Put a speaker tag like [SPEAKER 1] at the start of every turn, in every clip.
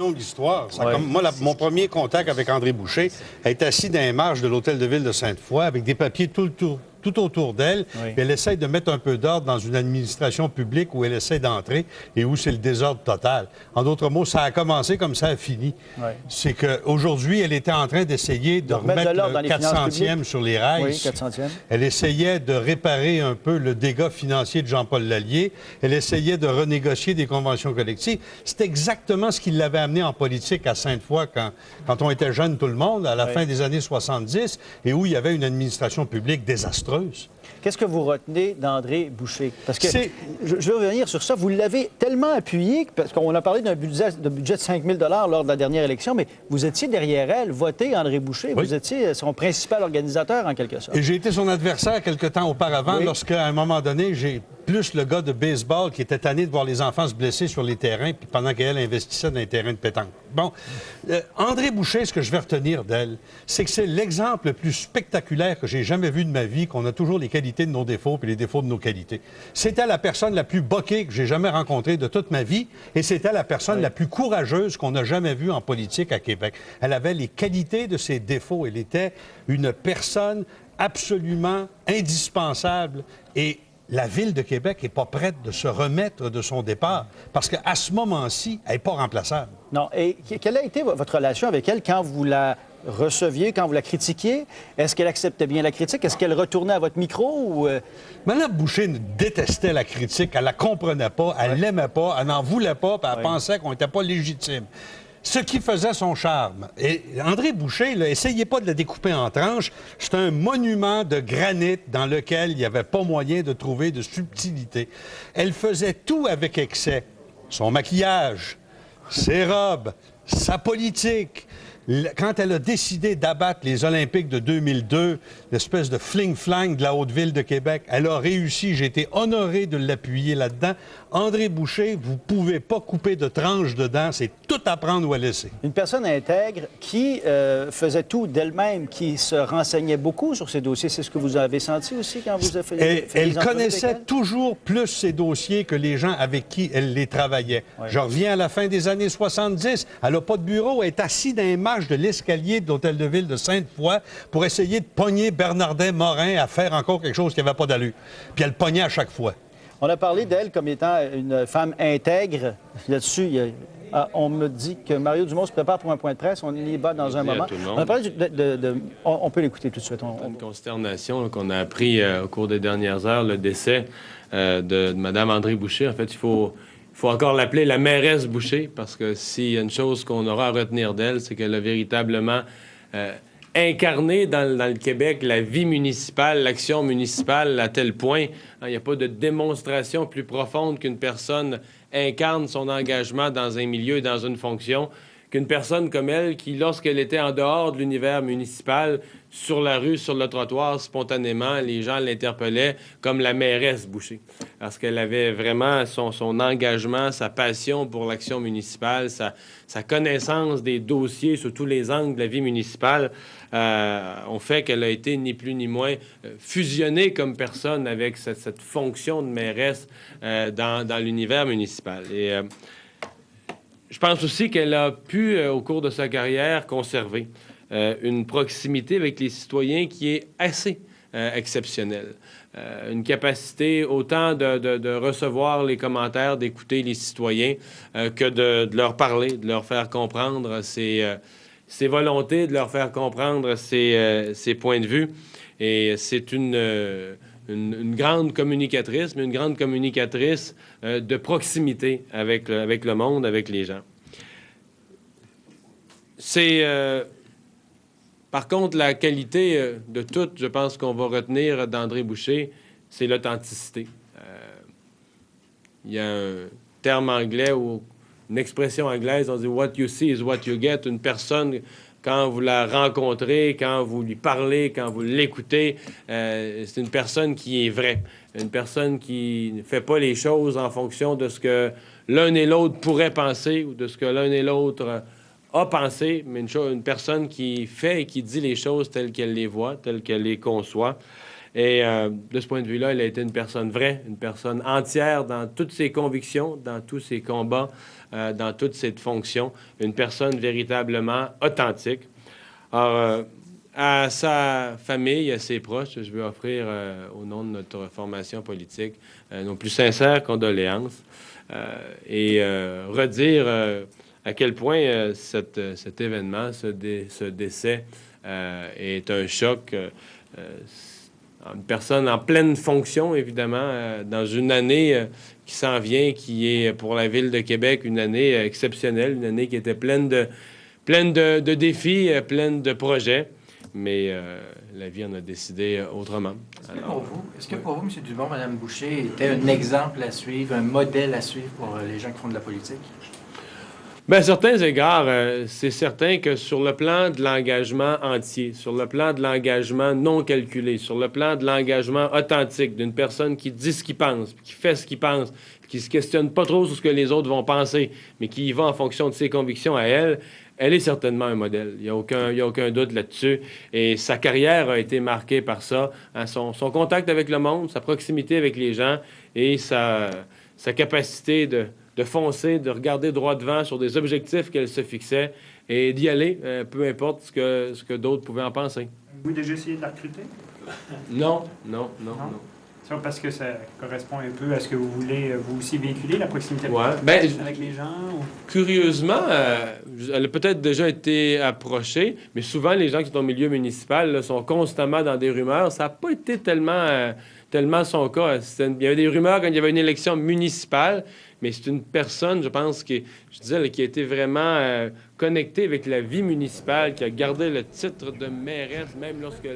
[SPEAKER 1] Longue histoire.
[SPEAKER 2] Ouais.
[SPEAKER 1] Moi, mon premier contact avec André Boucher, elle est assise dans les marges de l'hôtel de ville de Sainte-Foy avec des papiers tout autour d'elle.
[SPEAKER 2] Oui.
[SPEAKER 1] Puis elle essaie de mettre un peu d'ordre dans une administration publique où elle essaie d'entrer et où c'est le désordre total. En d'autres mots, ça a commencé comme ça a fini.
[SPEAKER 2] Oui.
[SPEAKER 1] C'est qu'aujourd'hui, elle était en train d'essayer de remettre
[SPEAKER 2] de l'ordre dans
[SPEAKER 1] le
[SPEAKER 2] les finances
[SPEAKER 1] 400e
[SPEAKER 2] publiques.
[SPEAKER 1] sur les rails.
[SPEAKER 2] Oui, 400e.
[SPEAKER 1] Elle essayait de réparer un peu le dégât financier de Jean-Paul Lallier. Elle essayait de renégocier des conventions collectives. C'est exactement ce qui l'avait amené en politique à Sainte-Foy quand on était jeune, tout le monde, à la fin des années 70, et où il y avait une administration publique désastreuse.
[SPEAKER 2] Qu'est-ce que vous retenez d'André Boucher? Parce que je veux revenir sur ça. Vous l'avez tellement appuyé, parce qu'on a parlé d'un budget de 5 000 lors de la dernière élection, mais vous étiez derrière elle, voté André Boucher.
[SPEAKER 1] Oui.
[SPEAKER 2] Vous étiez son principal organisateur, en quelque sorte.
[SPEAKER 1] Et j'ai été son adversaire quelque temps auparavant,
[SPEAKER 2] Oui.
[SPEAKER 1] lorsqu'à un moment donné, j'ai plus le gars de baseball qui était tanné de voir les enfants se blesser sur les terrains, puis pendant qu'elle investissait dans les terrains de pétanque. Bon, André Boucher, ce que je vais retenir d'elle, c'est que c'est l'exemple le plus spectaculaire que j'ai jamais vu de ma vie, qu'on a toujours les qualités de nos défauts puis les défauts de nos qualités. C'était la personne la plus boquée que j'ai jamais rencontrée de toute ma vie, et c'était la personne la plus courageuse qu'on a jamais vue en politique à Québec. Elle avait les qualités de ses défauts. Elle était une personne absolument indispensable, et la Ville de Québec n'est pas prête de se remettre de son départ parce qu'à ce moment-ci, elle n'est pas remplaçable.
[SPEAKER 2] Non. Et quelle a été votre relation avec elle quand vous la receviez, quand vous la critiquiez? Est-ce qu'elle acceptait bien la critique? Est-ce qu'elle retournait à votre micro? Ou
[SPEAKER 1] Mme Boucher détestait la critique. Elle la comprenait pas, elle l'aimait pas, elle n'en voulait pas, puis elle pensait qu'on n'était pas légitime. Ce qui faisait son charme. Et André Boucher, là, essayez pas de la découper en tranches. C'est un monument de granit dans lequel il n'y avait pas moyen de trouver de subtilité. Elle faisait tout avec excès. Son maquillage, ses robes, sa politique. Quand elle a décidé d'abattre les Olympiques de 2002, l'espèce de fling-flang de la Haute-Ville de Québec, elle a réussi. J'ai été honoré de l'appuyer là-dedans. André Boucher, vous pouvez pas couper de tranche dedans. C'est tout à prendre ou à laisser.
[SPEAKER 2] une personne intègre qui faisait tout d'elle-même, qui se renseignait beaucoup sur ses dossiers. C'est ce que vous avez senti aussi quand vous avez fait
[SPEAKER 1] Elle
[SPEAKER 2] les entrevues
[SPEAKER 1] connaissait
[SPEAKER 2] avec elle?
[SPEAKER 1] toujours plus ses dossiers que les gens avec qui elle les travaillait.
[SPEAKER 2] Ouais.
[SPEAKER 1] Je reviens à la fin des années 70. Elle n'a pas de bureau. Elle est assise dans les marches de l'escalier de l'Hôtel de Ville de Sainte-Foy pour essayer de pogner Bernardin-Morin à faire encore quelque chose qui n'avait pas d'allure. Puis elle pognait à chaque fois.
[SPEAKER 2] On a parlé d'elle comme étant une femme intègre. Là-dessus, on me dit que Mario Dumont se prépare pour un point de presse. On y va dans un
[SPEAKER 3] Merci à
[SPEAKER 2] moment.
[SPEAKER 3] tout le monde.
[SPEAKER 2] On a parlé on peut l'écouter tout de suite.
[SPEAKER 3] Une consternation là, qu'on a appris au cours des dernières heures, le décès de Mme André Boucher. En fait, il faut encore l'appeler la mairesse Boucher, parce que s'il y a une chose qu'on aura à retenir d'elle, c'est qu'elle a véritablement incarné dans le Québec la vie municipale, l'action municipale, à tel point, il n'y a pas de démonstration plus profonde qu'une personne incarne son engagement dans un milieu et dans une fonction, qu'une personne comme elle qui, lorsqu'elle était en dehors de l'univers municipal, sur la rue, sur le trottoir, spontanément, les gens l'interpellaient comme la mairesse Boucher. Parce qu'elle avait vraiment son engagement, sa passion pour l'action municipale, sa connaissance des dossiers sous tous les angles de la vie municipale, ont fait qu'elle a été ni plus ni moins fusionnée comme personne avec cette fonction de mairesse dans l'univers municipal. Et je pense aussi qu'elle a pu, au cours de sa carrière, conserver une proximité avec les citoyens qui est assez exceptionnelle. Une capacité autant de recevoir les commentaires, d'écouter les citoyens, que de leur parler, de leur faire comprendre ses volontés, de leur faire comprendre ses points de vue. Et c'est une grande communicatrice, mais une grande communicatrice de proximité avec le monde, avec les gens. Par contre, la qualité de toute, je pense qu'on va retenir d'André Boucher, c'est l'authenticité. Il y a un terme anglais ou une expression anglaise, on dit « what you see is what you get ». Une personne, quand vous la rencontrez, quand vous lui parlez, quand vous l'écoutez, c'est une personne qui est vraie. Une personne qui ne fait pas les choses en fonction de ce que l'un et l'autre pourraient penser ou de ce que l'un et l'autre a pensé, mais une personne qui fait et qui dit les choses telles qu'elle les voit, telles qu'elle les conçoit. Et de ce point de vue-là, elle a été une personne vraie, une personne entière dans toutes ses convictions, dans tous ses combats, dans toute cette fonction, une personne véritablement authentique. Alors, à sa famille, à ses proches, je veux offrir, au nom de notre formation politique, nos plus sincères condoléances et redire à quel point cet événement, ce décès, est un choc. Une personne en pleine fonction, évidemment, dans une année qui s'en vient, qui est pour la Ville de Québec une année exceptionnelle, une année qui était pleine de défis, pleine de projets. Mais la vie en a décidé autrement.
[SPEAKER 4] Est-ce que pour vous, M. Dumont, Mme Boucher était un exemple à suivre, un modèle à suivre pour les gens qui font de la politique?
[SPEAKER 3] Bien, à certains égards, c'est certain que sur le plan de l'engagement entier, sur le plan de l'engagement non calculé, sur le plan de l'engagement authentique d'une personne qui dit ce qu'il pense, qui fait ce qu'il pense, qui se questionne pas trop sur ce que les autres vont penser, mais qui y va en fonction de ses convictions à elle, elle est certainement un modèle. Il n'y a aucun doute là-dessus. Et sa carrière a été marquée par ça, hein, son contact avec le monde, sa proximité avec les gens et sa capacité de foncer, de regarder droit devant sur des objectifs qu'elle se fixait et d'y aller, peu importe ce que d'autres pouvaient en penser.
[SPEAKER 5] Vous avez déjà essayé de la recruter?
[SPEAKER 3] Non.
[SPEAKER 5] Ça, parce que ça correspond un peu à ce que vous voulez, vous aussi, véhiculer, la proximité avec les gens? Ou...
[SPEAKER 3] Curieusement, elle a peut-être déjà été approchée, mais souvent, les gens qui sont au milieu municipal là, sont constamment dans des rumeurs. Ça n'a pas été tellement son cas. Il y avait des rumeurs quand il y avait une élection municipale, mais c'est une personne, je pense, qui a été vraiment connectée avec la vie municipale, qui a gardé le titre de mairesse, même lorsque...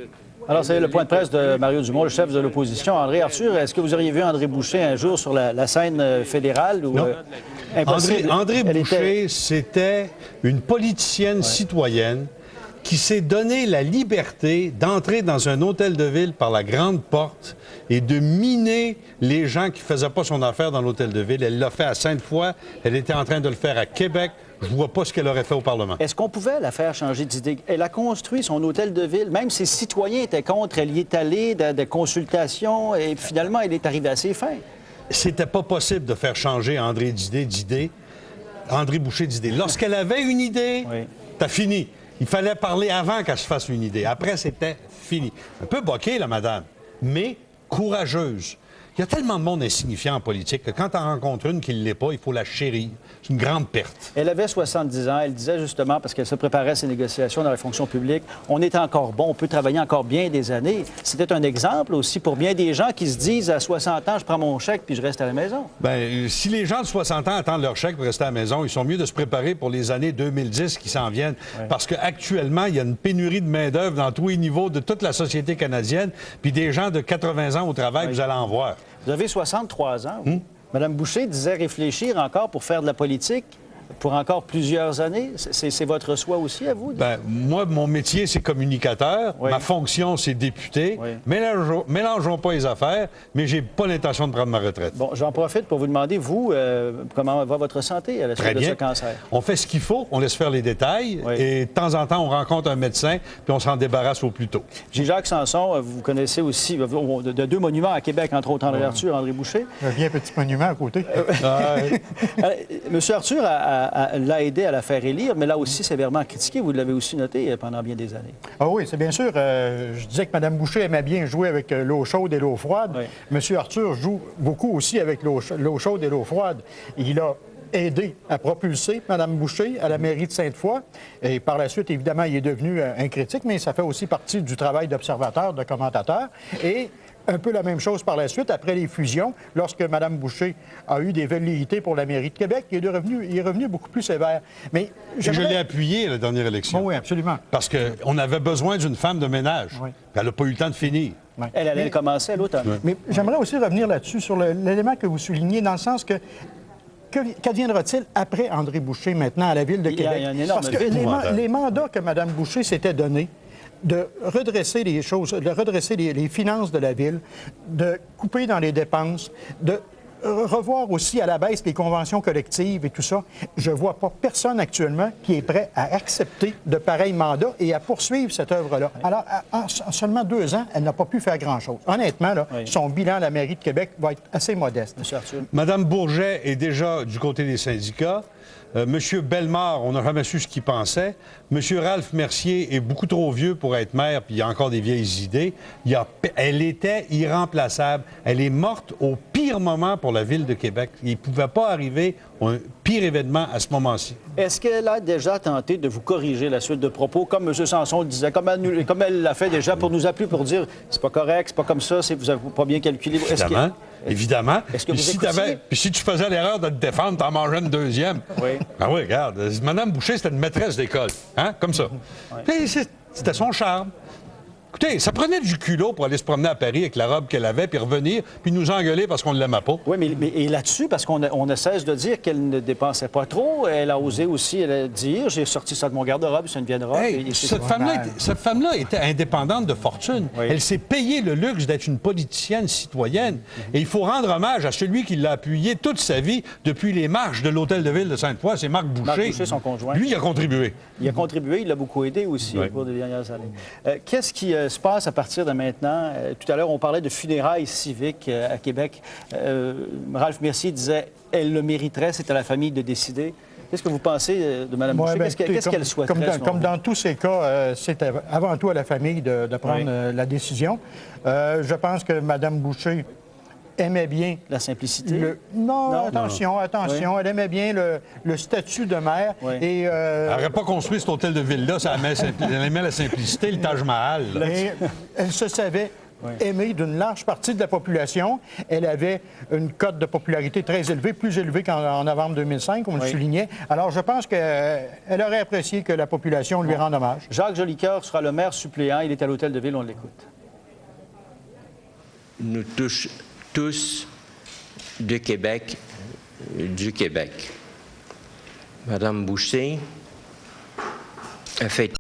[SPEAKER 2] Alors, c'est le point de presse de Mario Dumont, le chef de l'opposition. André Arthur, est-ce que vous auriez vu André Boucher un jour sur la scène fédérale? Ou,
[SPEAKER 1] non. André Boucher, c'était une politicienne citoyenne qui s'est donné la liberté d'entrer dans un hôtel de ville par la grande porte et de miner les gens qui ne faisaient pas son affaire dans l'hôtel de ville. Elle l'a fait à Sainte-Foy. Elle était en train de le faire à Québec. Je ne vois pas ce qu'elle aurait fait au Parlement.
[SPEAKER 2] Est-ce qu'on pouvait la faire changer d'idée? Elle a construit son hôtel de ville. Même ses citoyens étaient contre. Elle y est allée de consultations et finalement, elle est arrivée à ses fins.
[SPEAKER 1] C'était pas possible de faire changer André Boucher d'idée. Lorsqu'elle avait une idée, t'as fini. Il fallait parler avant qu'elle se fasse une idée. Après, c'était fini. Un peu boquée, la madame, mais courageuse. Il y a tellement de monde insignifiant en politique que quand tu en rencontres une qui ne l'est pas, il faut la chérir. C'est une grande perte.
[SPEAKER 2] Elle avait 70 ans. Elle disait justement, parce qu'elle se préparait à ses négociations dans la fonction publique, on est encore bon, on peut travailler encore bien des années. C'était un exemple aussi pour bien des gens qui se disent à 60 ans, je prends mon chèque puis je reste à la maison.
[SPEAKER 1] Bien, si les gens de 60 ans attendent leur chèque pour rester à la maison, ils sont mieux de se préparer pour les années 2010 qui s'en viennent. Oui. Parce qu'actuellement, il y a une pénurie de main-d'œuvre dans tous les niveaux de toute la société canadienne. Puis des gens de 80 ans au travail, vous allez en voir.
[SPEAKER 2] Vous avez 63 ans. Mme Boucher disait réfléchir encore pour faire de la politique pour encore plusieurs années. C'est votre choix aussi, à vous?
[SPEAKER 1] Bien, moi, mon métier, c'est communicateur. Oui. Ma fonction, c'est député. Oui. Mélangeons pas les affaires, mais j'ai pas l'intention de prendre ma retraite.
[SPEAKER 2] Bon, j'en profite pour vous demander, vous, comment va votre santé à la suite de ce cancer?
[SPEAKER 1] On fait ce qu'il faut, on laisse faire les détails, et de temps en temps, on rencontre un médecin, puis on s'en débarrasse au plus tôt.
[SPEAKER 2] Jacques Sanson, vous connaissez aussi de deux monuments à Québec, entre autres André Arthur, André Boucher.
[SPEAKER 6] Un bien petit monument à côté.
[SPEAKER 2] Monsieur Arthur l'a aidé à la faire élire, mais là aussi sévèrement critiqué. Vous l'avez aussi noté pendant bien des années.
[SPEAKER 6] Ah oui, c'est bien sûr. Je disais que Mme Boucher aimait bien jouer avec l'eau chaude et l'eau froide. Oui. Monsieur Arthur joue beaucoup aussi avec l'eau chaude et l'eau froide. Il a aidé à propulser Mme Boucher à la mairie de Sainte-Foy. Et par la suite, évidemment, il est devenu un critique, mais ça fait aussi partie du travail d'observateur, de commentateur. Et un peu la même chose par la suite, après les fusions, lorsque Mme Boucher a eu des velléités pour la mairie de Québec, il est revenu beaucoup plus sévère. Mais
[SPEAKER 1] je l'ai appuyé à la dernière élection.
[SPEAKER 6] Oui, absolument.
[SPEAKER 1] Parce qu'on avait besoin d'une femme de ménade. Oui. Elle n'a pas eu le temps de finir.
[SPEAKER 2] Oui. Elle allait commencer à l'automne. Oui.
[SPEAKER 6] Mais j'aimerais aussi revenir là-dessus, sur l'élément que vous soulignez, dans le sens que qu'adviendra-t-il après André Boucher, maintenant, à la Ville de Québec?
[SPEAKER 2] Il y a un énorme
[SPEAKER 6] Parce que les mandats que Mme Boucher s'était donnés, de redresser les choses, de redresser les finances de la Ville, de couper dans les dépenses, de revoir aussi à la baisse les conventions collectives et tout ça. Je ne vois pas personne actuellement qui est prêt à accepter de pareils mandats et à poursuivre cette œuvre-là. Alors, en seulement 2 ans, elle n'a pas pu faire grand-chose. Honnêtement, là, son bilan à la mairie de Québec va être assez modeste.
[SPEAKER 1] Mme Bourget est déjà du côté des syndicats. M. Bellemare, on n'a jamais su ce qu'il pensait. M. Ralph Mercier est beaucoup trop vieux pour être maire, puis il a encore des vieilles idées. Elle était irremplaçable. Elle est morte au pire moment pour la Ville de Québec. Il ne pouvait pas arriver un pire événement à ce moment-ci.
[SPEAKER 2] Est-ce qu'elle a déjà tenté de vous corriger la suite de propos, comme M. Sanson le disait, comme elle l'a fait déjà pour nous appeler, pour dire c'est pas correct, c'est pas comme ça, vous n'avez pas bien calculé?
[SPEAKER 1] Évidemment. Évidemment.
[SPEAKER 2] Est-ce que
[SPEAKER 1] Puis si tu faisais l'erreur de te défendre, t'en mangeais une deuxième.
[SPEAKER 2] Oui.
[SPEAKER 1] Ah oui, regarde. Mme Boucher, c'était une maîtresse d'école. Hein? Comme ça. Oui. C'était son charme. Écoutez, ça prenait du culot pour aller se promener à Paris avec la robe qu'elle avait, puis revenir, puis nous engueuler parce qu'on ne l'aimait pas.
[SPEAKER 2] Oui, mais et là-dessus, parce qu'on ne cesse de dire qu'elle ne dépensait pas trop, elle a osé aussi dire, j'ai sorti ça de mon garde-robe, c'est une vieille robe.
[SPEAKER 1] Hey, cette femme-là était indépendante de fortune. Oui. Elle s'est payée le luxe d'être une politicienne citoyenne. Et il faut rendre hommage à celui qui l'a appuyée toute sa vie depuis les marches de l'Hôtel de Ville de Sainte-Foy, c'est Marc Boucher.
[SPEAKER 2] Marc Boucher, son conjoint.
[SPEAKER 1] Lui, il a contribué.
[SPEAKER 2] Il a contribué, il l'a beaucoup aidé aussi au cours des dernières années. Qu'est-ce qui se passe à partir de maintenant? Tout à l'heure, on parlait de funérailles civiques à Québec. Ralph Mercier disait « elle le mériterait, c'est à la famille de décider ». Qu'est-ce que vous pensez de Mme Boucher? Qu'est-ce qu'elle souhaiterait?
[SPEAKER 6] Comme dans tous ces cas, c'est avant tout à la famille de prendre la décision. Je pense que Mme Boucher aimait bien...
[SPEAKER 2] La simplicité?
[SPEAKER 6] Attention. Oui. Elle aimait bien le statut de maire.
[SPEAKER 2] Oui.
[SPEAKER 6] Et,
[SPEAKER 1] elle n'aurait pas construit cet hôtel de ville-là, elle aimait la simplicité, le Taj Mahal.
[SPEAKER 6] Et elle se savait aimée d'une large partie de la population. Elle avait une cote de popularité très élevée, plus élevée qu'en novembre 2005, on le soulignait. Alors, je pense qu'elle aurait apprécié que la population lui rende hommage.
[SPEAKER 2] Jacques Jolicoeur sera le maire suppléant. Il est à l'hôtel de ville, on l'écoute.
[SPEAKER 7] Nous touche tous de Québec, du Québec. Madame Boucher a fait